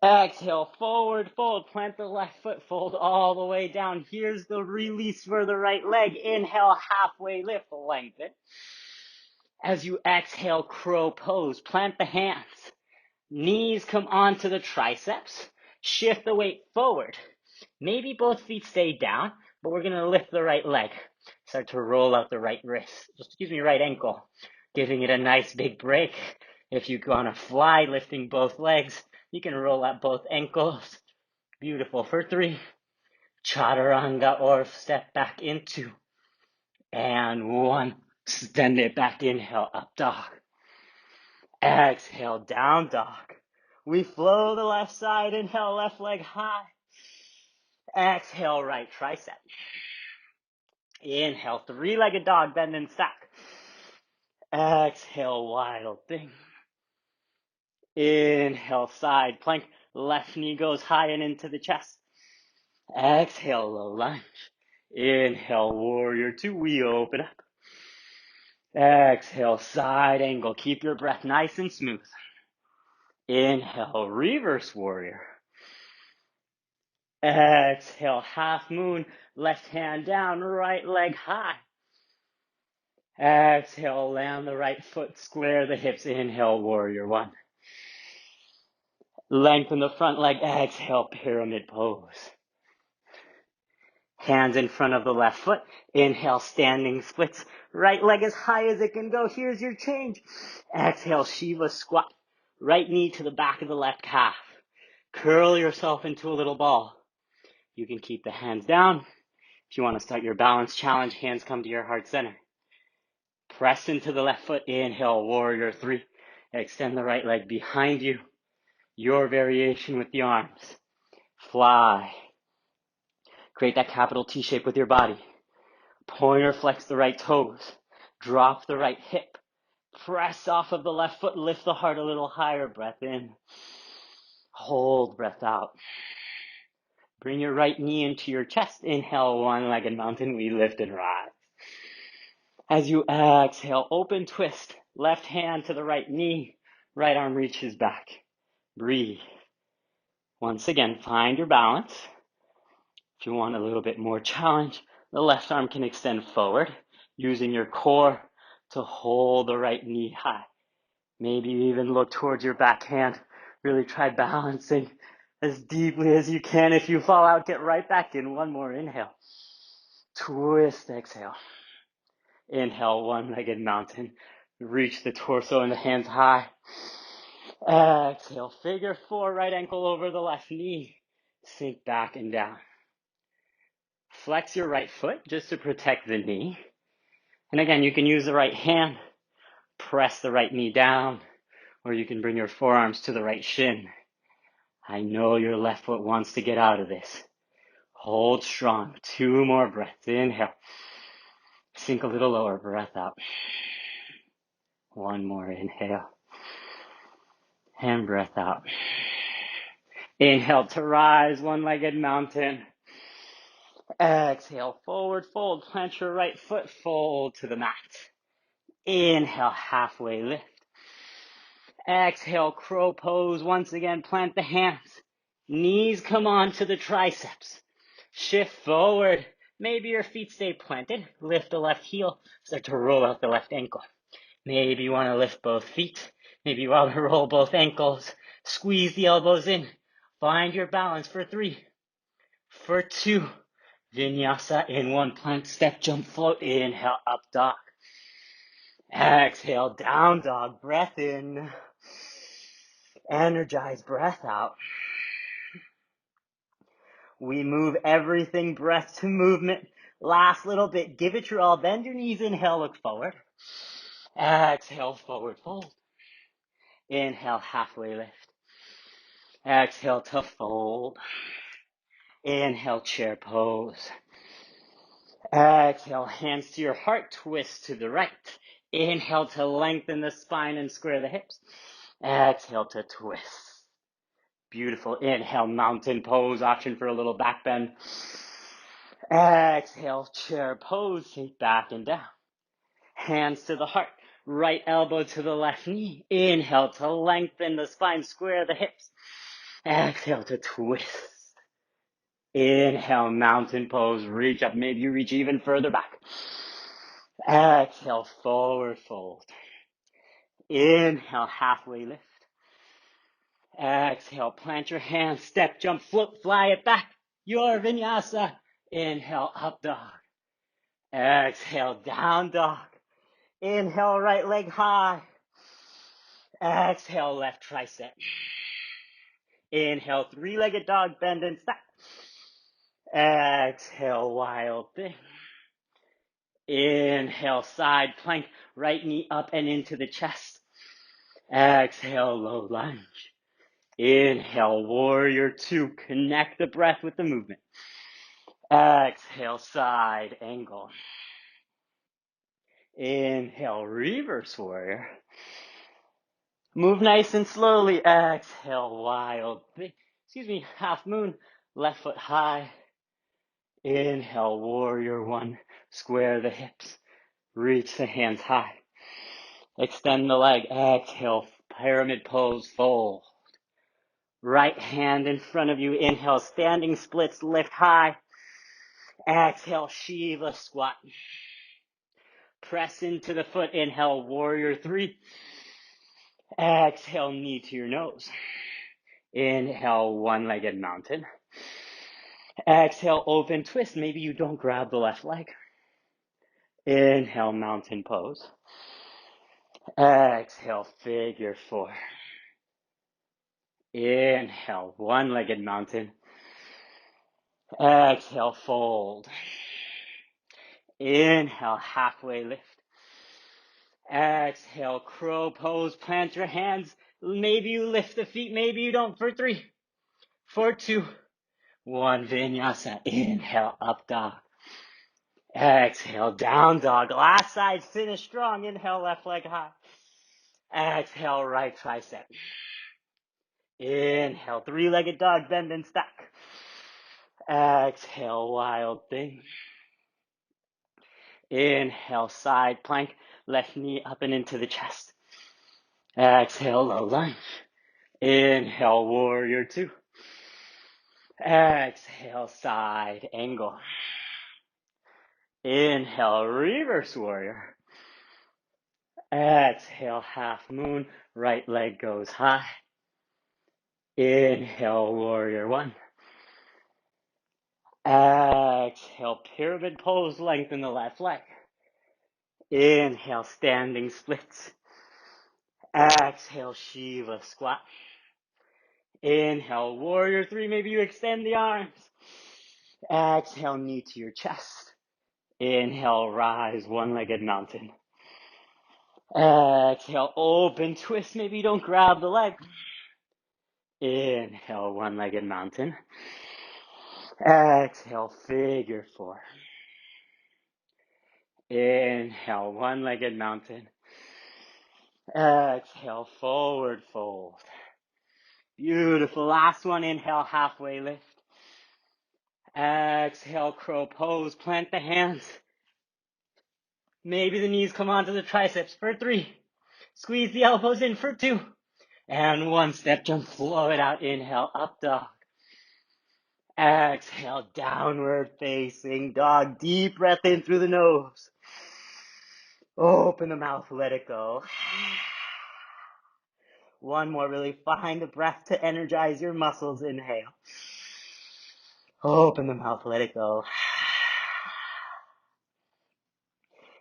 Exhale, forward fold. Plant the left foot, fold all the way down. Here's the release for the right leg. Inhale, halfway lift, lengthen. As you exhale, crow pose. Plant the hands. Knees come onto the triceps. Shift the weight forward. Maybe both feet stay down, but we're going to lift the right leg. Start to roll out the right wrist. Right ankle. Giving it a nice big break. If you want to fly, lifting both legs, you can roll out both ankles. Beautiful. For three. Chaturanga or step back into. And one. Extend it back. Inhale, up dog. Exhale, down dog. We flow the left side. Inhale, left leg high. Exhale, right tricep. Inhale, three-legged dog, bend and stack. Exhale, wild thing. Inhale, side plank. Left knee goes high and into the chest. Exhale, low lunge. Inhale, warrior two. We open up. Exhale, side angle. Keep your breath nice and smooth. Inhale, reverse warrior. Exhale, half moon. Left hand down, right leg high. Exhale, land the right foot, square the hips. Inhale, warrior one. Lengthen the front leg. Exhale, pyramid pose. Hands in front of the left foot. Inhale, standing splits. Right leg as high as it can go. Here's your change. Exhale, Shiva squat. Right knee to the back of the left calf. Curl yourself into a little ball. You can keep the hands down. If you want to start your balance challenge, hands come to your heart center. Press into the left foot. Inhale, warrior three. Extend the right leg behind you. Your variation with the arms. Fly. Create that capital T shape with your body. Pointer flex the right toes. Drop the right hip. Press off of the left foot. Lift the heart a little higher. Breath in. Hold, breath out. Bring your right knee into your chest. Inhale, one-legged mountain. We lift and rise. As you exhale, open twist. Left hand to the right knee. Right arm reaches back. Breathe. Once again, find your balance. If you want a little bit more challenge, the left arm can extend forward, using your core to hold the right knee high. Maybe even look towards your back hand. Really try balancing as deeply as you can. If you fall out, get right back in. One more inhale. Twist, exhale. Inhale, one-legged mountain. Reach the torso and the hands high. Exhale, figure four, right ankle over the left knee. Sink back and down. Flex your right foot just to protect the knee. And again, you can use the right hand. Press the right knee down. Or you can bring your forearms to the right shin. I know your left foot wants to get out of this. Hold strong. 2 more breaths. Inhale. Sink a little lower. Breath out. 1 more inhale. And breath out. Inhale to rise, one-legged mountain. Exhale, forward fold. Plant your right foot, fold to the mat. Inhale, halfway lift. Exhale, crow pose. Once again, plant the hands. Knees come on to the triceps. Shift forward. Maybe your feet stay planted. Lift the left heel. Start to roll out the left ankle. Maybe you want to lift both feet. Maybe you want to roll both ankles. Squeeze the elbows in. Find your balance for 3. For 2. Vinyasa in 1. Plank, step, jump, float. Inhale, up dog. Exhale, down dog. Breath in. Energize, breath out. We move everything, breath to movement. Last little bit. Give it your all. Bend your knees. Inhale, look forward. Exhale, forward fold. Inhale, halfway lift. Exhale to fold. Inhale, chair pose. Exhale, hands to your heart, twist to the right. Inhale to lengthen the spine and square the hips. Exhale to twist. Beautiful. Inhale, mountain pose, option for a little back bend. Exhale, chair pose, sink back and down. Hands to the heart, right elbow to the left knee. Inhale to lengthen the spine, square the hips. Exhale to twist. Inhale, mountain pose, reach up, maybe you reach even further back. Exhale, forward fold. Inhale, halfway lift. Exhale, plant your hands, step, jump, float, fly it back. Your vinyasa. Inhale, up dog. Exhale, down dog. Inhale, right leg high. Exhale, left tricep. Inhale, 3-legged dog, bend and stack. Exhale, wild thing. Inhale, side plank, right knee up and into the chest. Exhale, low lunge. Inhale, warrior 2. Connect the breath with the movement. Exhale, side angle. Inhale, reverse warrior. Move nice and slowly. Exhale, wild. Half moon. Left foot high. Inhale, warrior 1. Square the hips. Reach the hands high. Extend the leg. Exhale, pyramid pose, fold. Right hand in front of you. Inhale, standing splits, lift high. Exhale, Shiva squat. Press into the foot. Inhale, warrior 3. Exhale, knee to your nose. Inhale, one-legged mountain. Exhale, open twist. Maybe you don't grab the left leg. Inhale, mountain pose. Exhale, figure 4. Inhale, one-legged mountain. Exhale, fold. Inhale, halfway lift. Exhale, crow pose, plant your hands. Maybe you lift the feet, maybe you don't. For 3, for 2, 1, Vinyasa. Inhale, up dog. Exhale, down dog. Last side, finish strong. Inhale, left leg high. Exhale, right tricep. Inhale, 3-legged dog, bend and stack. Exhale, wild thing. Inhale, side plank, left knee up and into the chest. Exhale, low lunge. Inhale, warrior 2. Exhale, side angle. Inhale, reverse warrior. Exhale, half moon, right leg goes high. Inhale, warrior 1. Exhale, pyramid pose, lengthen the left leg. Inhale, standing splits. Exhale, Shiva squat. Inhale, warrior 3, maybe you extend the arms. Exhale, knee to your chest. Inhale, rise, one-legged mountain. Exhale, open twist, maybe you don't grab the leg. Inhale, one-legged mountain. Exhale, figure 4. Inhale, one-legged mountain. Exhale, forward fold. Beautiful. Last one, inhale, halfway lift. Exhale, crow pose, plant the hands. Maybe the knees come onto the triceps. For 3, squeeze the elbows in. For 2, and 1, step jump, flow it out. Inhale, up dog. Exhale, downward facing dog. Deep breath in through the nose. Open the mouth, let it go. One more, really find the breath to energize your muscles. Inhale. Open the mouth, let it go.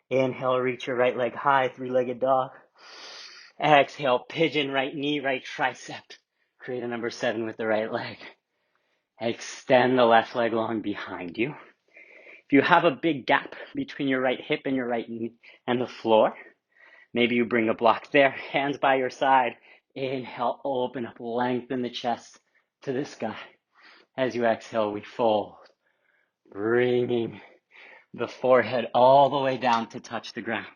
Inhale, reach your right leg high, 3-legged dog. Exhale, pigeon, right knee, right tricep. Create a number 7 with the right leg. Extend the left leg long behind you. If you have a big gap between your right hip and your right knee and the floor, maybe you bring a block there, hands by your side. Inhale, open up, lengthen the chest to the sky. As you exhale, we fold, bringing the forehead all the way down to touch the ground.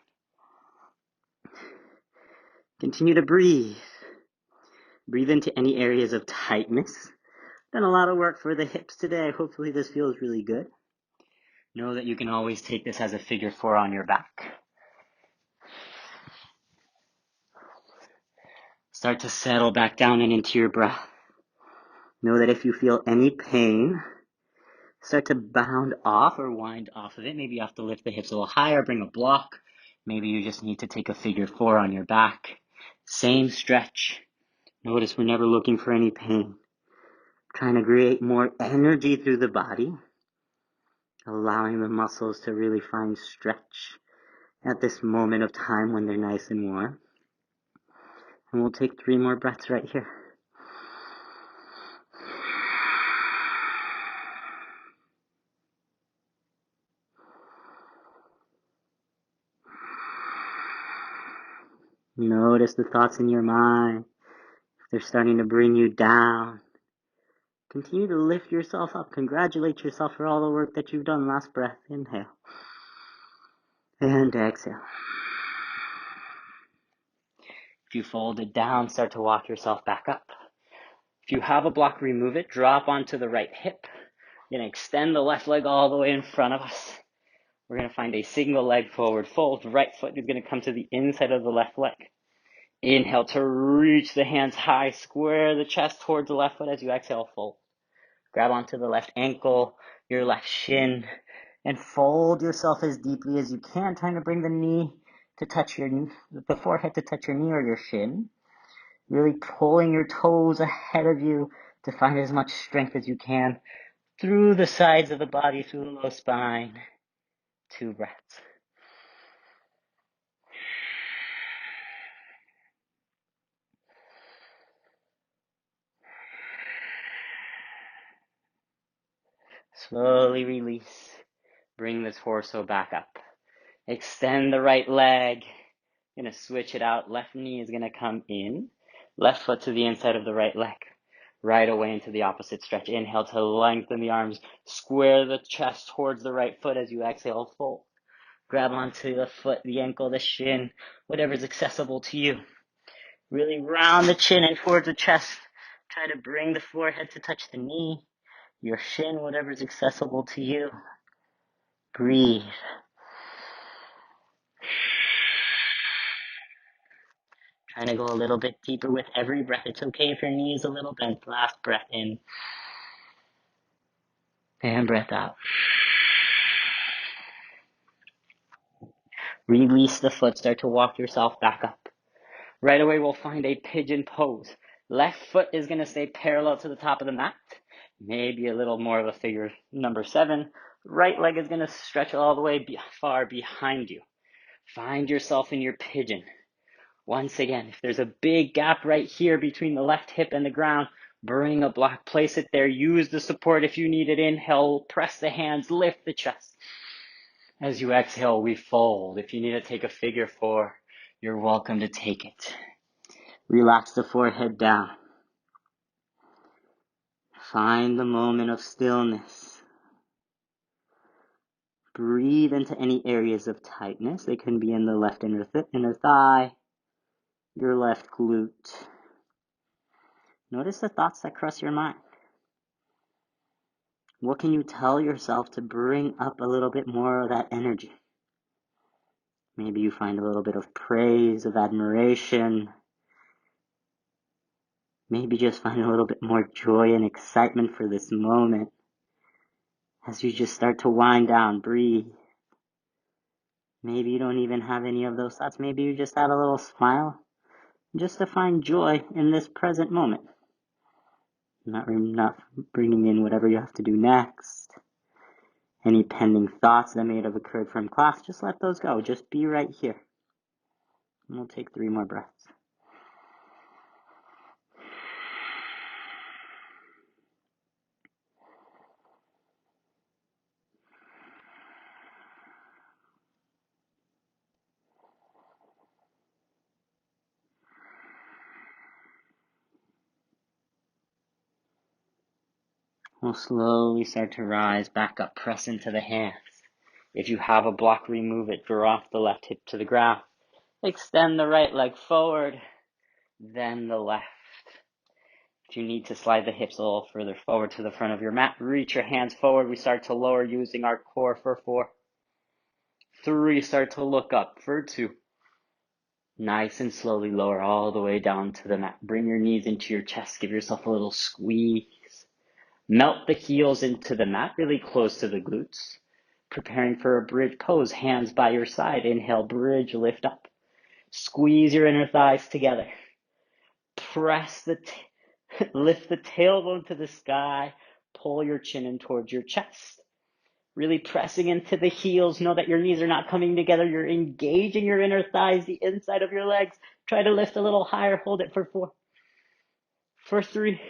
Continue to breathe. Breathe into any areas of tightness. Done a lot of work for the hips today. Hopefully this feels really good. Know that you can always take this as a figure 4 on your back. Start to settle back down and into your breath. Know that if you feel any pain, start to bound off or wind off of it. Maybe you have to lift the hips a little higher, bring a block. Maybe you just need to take a figure 4 on your back. Same stretch. Notice we're never looking for any pain. Trying to create more energy through the body. Allowing the muscles to really find stretch at this moment of time when they're nice and warm. And we'll take 3 more breaths right here. Notice the thoughts in your mind. If they're starting to bring you down, continue to lift yourself up. Congratulate yourself for all the work that you've done. Last breath. Inhale. And exhale. If you fold it down, start to walk yourself back up. If you have a block, remove it. Drop onto the right hip. You're going to extend the left leg all the way in front of us. We're going to find a single leg forward fold. Right foot is going to come to the inside of the left leg. Inhale to reach the hands high. Square the chest towards the left foot as you exhale, fold. Grab onto the left ankle, your left shin, and fold yourself as deeply as you can, trying to bring the knee to touch the forehead to touch your knee or your shin. Really pulling your toes ahead of you to find as much strength as you can through the sides of the body, through the low spine. 2 breaths. Slowly release. Bring the torso back up. Extend the right leg. Gonna switch it out. Left knee is gonna come in. Left foot to the inside of the right leg. Right away into the opposite stretch. Inhale to lengthen the arms. Square the chest towards the right foot as you exhale, fold. Grab onto the foot, the ankle, the shin, whatever's accessible to you. Really round the chin in towards the chest. Try to bring the forehead to touch the knee, your shin, whatever's accessible to you. Breathe. Trying to go a little bit deeper with every breath. It's okay if your knee is a little bent. Last breath in. And breath out. Release the foot. Start to walk yourself back up. Right away, we'll find a pigeon pose. Left foot is going to stay parallel to the top of the mat. Maybe a little more of a figure number 7. Right leg is going to stretch all the way far behind you. Find yourself in your pigeon. Once again, if there's a big gap right here between the left hip and the ground, bring a block, place it there. Use the support if you need it. Inhale, press the hands, lift the chest. As you exhale, we fold. If you need to take a figure 4, you're welcome to take it. Relax the forehead down. Find the moment of stillness. Breathe into any areas of tightness. They can be in the left inner thigh, your left glute. Notice the thoughts that cross your mind. What can you tell yourself to bring up a little bit more of that energy? Maybe you find a little bit of praise, of admiration. Maybe just find a little bit more joy and excitement for this moment. As you just start to wind down, breathe. Maybe you don't even have any of those thoughts. Maybe you just have a little smile just to find joy in this present moment. Not bringing in whatever you have to do next. Any pending thoughts that may have occurred from class, just let those go. Just be right here. And we'll take 3 more breaths. We'll slowly start to rise back up, press into the hands. If you have a block, remove it. Drop the left hip to the ground. Extend the right leg forward, then the left. If you need to slide the hips a little further forward to the front of your mat, reach your hands forward. We start to lower using our core for 4. 3, start to look up for 2. Nice and slowly lower all the way down to the mat. Bring your knees into your chest. Give yourself a little squeeze. Melt the heels into the mat, really close to the glutes. Preparing for a bridge pose, hands by your side. Inhale, bridge, lift up. Squeeze your inner thighs together. Press lift the tailbone to the sky. Pull your chin in towards your chest. Really pressing into the heels. Know that your knees are not coming together. You're engaging your inner thighs, the inside of your legs. Try to lift a little higher. Hold it for 4. For 3.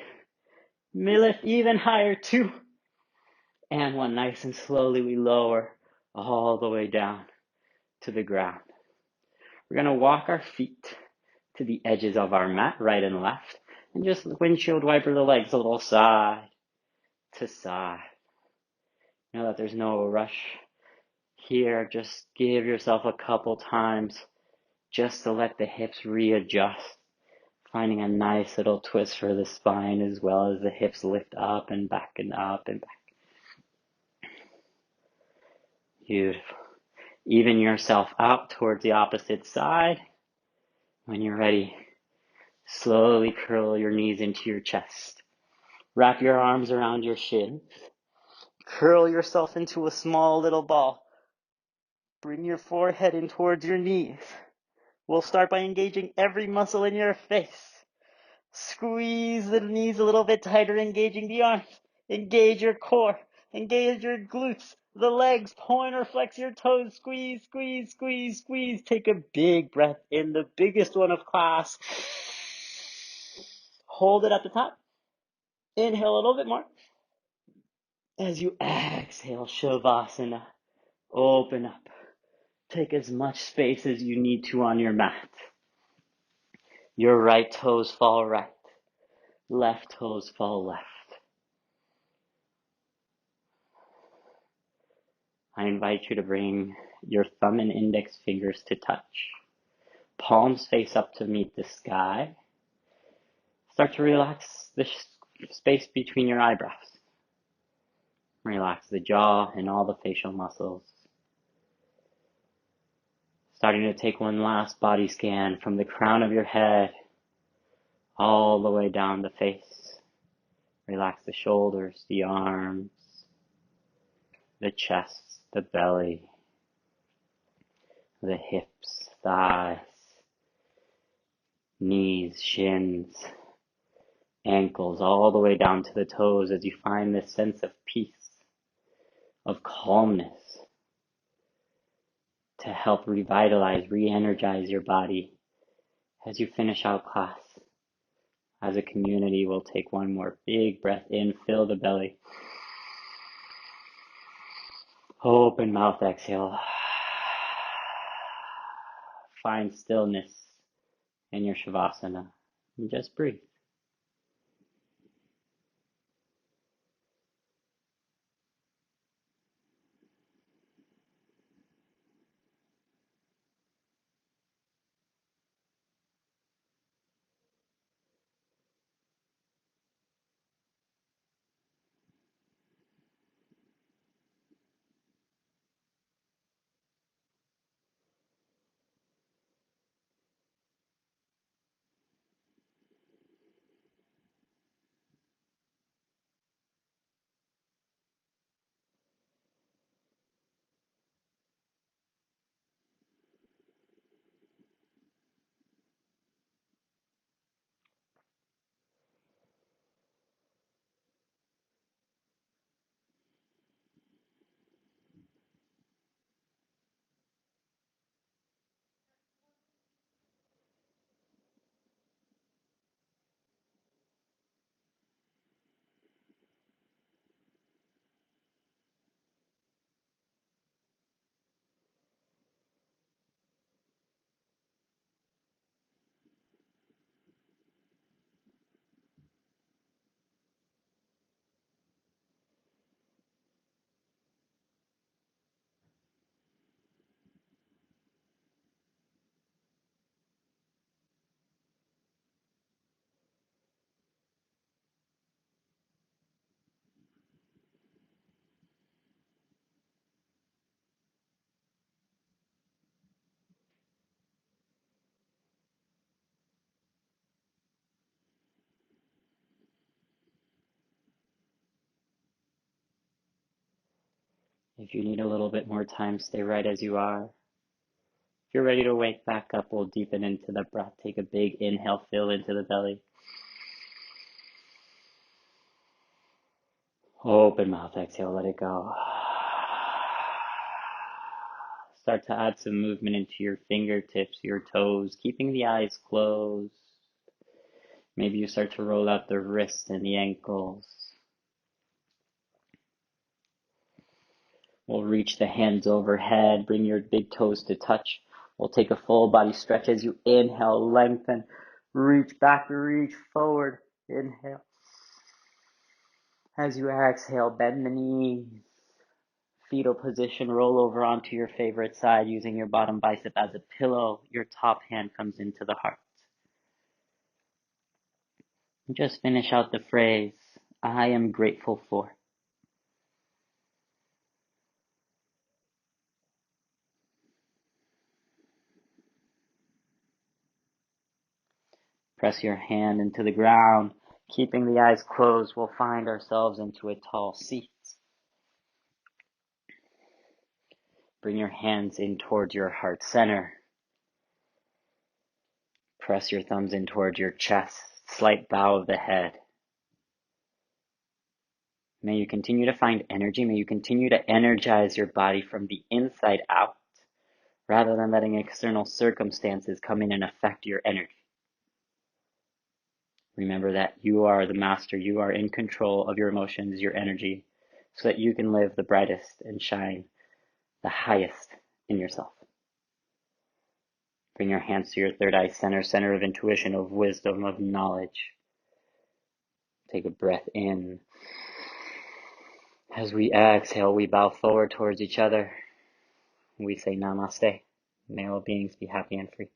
May lift even higher. 2. And 1. Nice and slowly we lower all the way down to the ground. We're going to walk our feet to the edges of our mat, right and left, and just windshield wiper the legs a little side to side. Know that there's no rush here. Just give yourself a couple times just to let the hips readjust. Finding a nice little twist for the spine as well as the hips lift up and back and up and back. Beautiful. Even yourself out towards the opposite side. When you're ready, slowly curl your knees into your chest. Wrap your arms around your shins. Curl yourself into a small little ball. Bring your forehead in towards your knees. We'll start by engaging every muscle in your face. Squeeze the knees a little bit tighter, engaging the arms. Engage your core. Engage your glutes, the legs. Point or flex your toes. Squeeze, squeeze, squeeze, squeeze. Take a big breath in, the biggest one of class. Hold it at the top. Inhale a little bit more. As you exhale, Shavasana, open up. Take as much space as you need to on your mat. Your right toes fall right. Left toes fall left. I invite you to bring your thumb and index fingers to touch. Palms face up to meet the sky. Start to relax the space between your eyebrows. Relax the jaw and all the facial muscles. Starting to take one last body scan from the crown of your head all the way down the face. Relax the shoulders, the arms, the chest, the belly, the hips, thighs, knees, shins, ankles, all the way down to the toes as you find this sense of peace, of calmness to help revitalize, re-energize your body as you finish out class. As a community, we'll take one more big breath in, fill the belly. Open mouth, exhale. Find stillness in your Shavasana and just breathe. If you need a little bit more time, stay right as you are. If you're ready to wake back up, we'll deepen into the breath. Take a big inhale, fill into the belly. Open mouth, exhale, let it go. Start to add some movement into your fingertips, your toes, keeping the eyes closed. Maybe you start to roll out the wrists and the ankles. We'll reach the hands overhead, bring your big toes to touch. We'll take a full body stretch as you inhale, lengthen, reach back, reach forward, inhale. As you exhale, bend the knees. Fetal position, roll over onto your favorite side using your bottom bicep as a pillow. Your top hand comes into the heart. And just finish out the phrase, I am grateful for. Press your hand into the ground. Keeping the eyes closed, we'll find ourselves into a tall seat. Bring your hands in towards your heart center. Press your thumbs in towards your chest. Slight bow of the head. May you continue to find energy. May you continue to energize your body from the inside out, rather than letting external circumstances come in and affect your energy. Remember that you are the master. You are in control of your emotions, your energy, so that you can live the brightest and shine the highest in yourself. Bring your hands to your third eye center, center of intuition, of wisdom, of knowledge. Take a breath in. As we exhale, we bow forward towards each other. We say namaste. May all beings be happy and free.